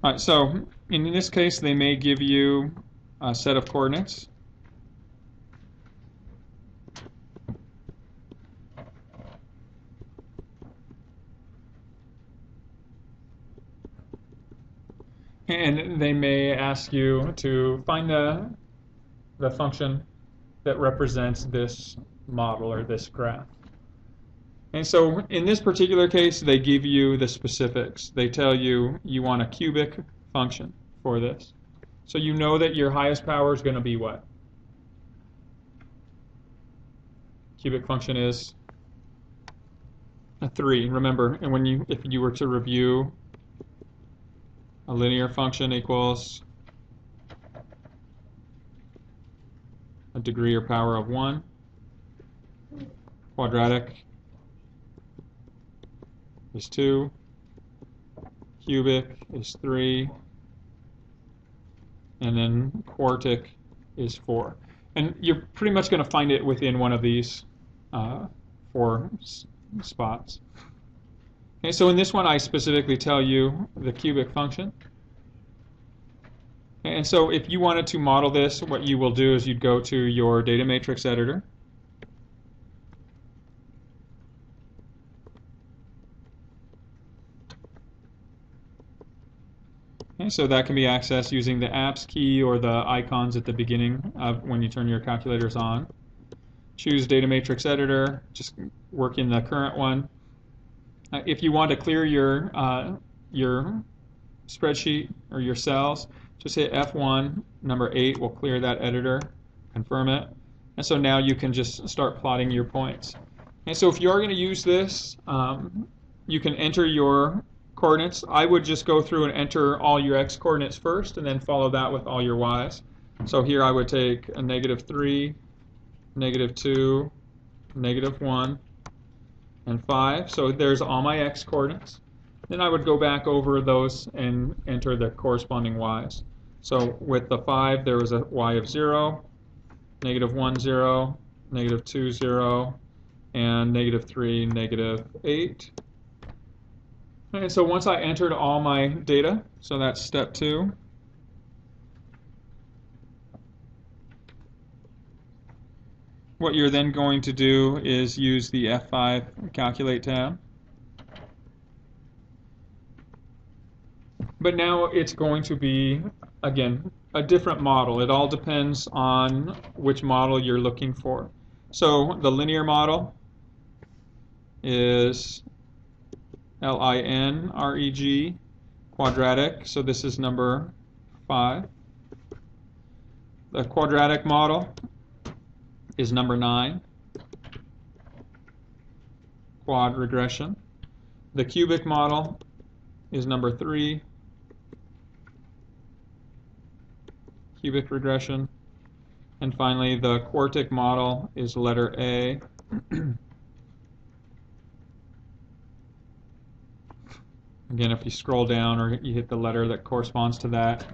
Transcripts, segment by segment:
All right, so in this case, they may give you a set of coordinates. And they may ask you to find the function that represents this model or this graph. And so in this particular case, they give you the specifics. They tell you you want a cubic function for this. So you know that your highest power is going to be what? Cubic function is a 3. Remember, and if you were to review, a linear function equals a degree or power of 1. Quadratic is 2. Cubic is 3. And then quartic is 4. And you're pretty much going to find it within one of these 4 spots. Okay, so in this one, I specifically tell you the cubic function. And so if you wanted to model this, what you will do is you'd go to your data matrix editor. Okay, so that can be accessed using the apps key or the icons at the beginning of when you turn your calculators on. Choose data matrix editor, just work in the current one. If you want to clear your spreadsheet or your cells, just hit F1, number 8 will clear that editor, confirm it. And so now you can just start plotting your points. And so if you are going to use this, you can enter your coordinates. I would just go through and enter all your x coordinates first and then follow that with all your y's. So here I would take a -3, -2, -1, and 5. So there's all my x coordinates. Then I would go back over those and enter the corresponding y's. So with the 5, there was a y of 0, -1, 0, -2, 0, and -3, -8. And so once I entered all my data, so that's step 2. What you're then going to do is use the F5 Calculate tab. But now it's going to be, again, a different model. It all depends on which model you're looking for. So the linear model is LINREG, quadratic, so this is number 5. The quadratic model is number 9, quad regression. The cubic model is number 3, cubic regression. And finally, the quartic model is letter A. Again, if you scroll down or you hit the letter that corresponds to that,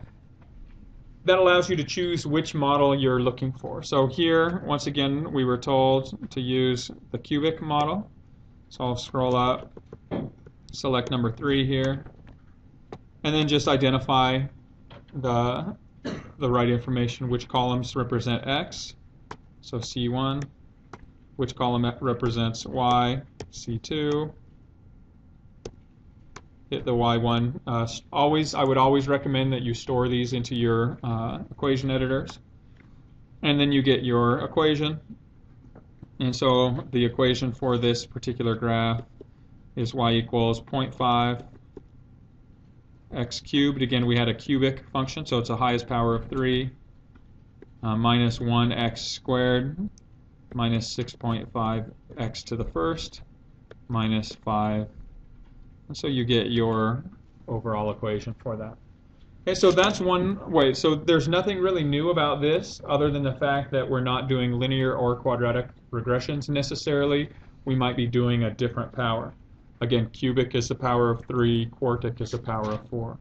that allows you to choose which model you're looking for. So here, once again, we were told to use the cubic model. So I'll scroll up, select number 3 here, and then just identify the right information, which columns represent x, so C1, which column represents y, C2, hit the y1. I would always recommend that you store these into your equation editors. And then you get your equation. And so the equation for this particular graph is y equals 0.5 x cubed. Again, we had a cubic function, so it's a highest power of 3, minus 1x squared, minus 6.5 x to the first, minus 5. And so you get your overall equation for that. Okay, so that's one way. So there's nothing really new about this other than the fact that we're not doing linear or quadratic regressions necessarily. We might be doing a different power. Again, cubic is a power of 3, quartic is a power of 4.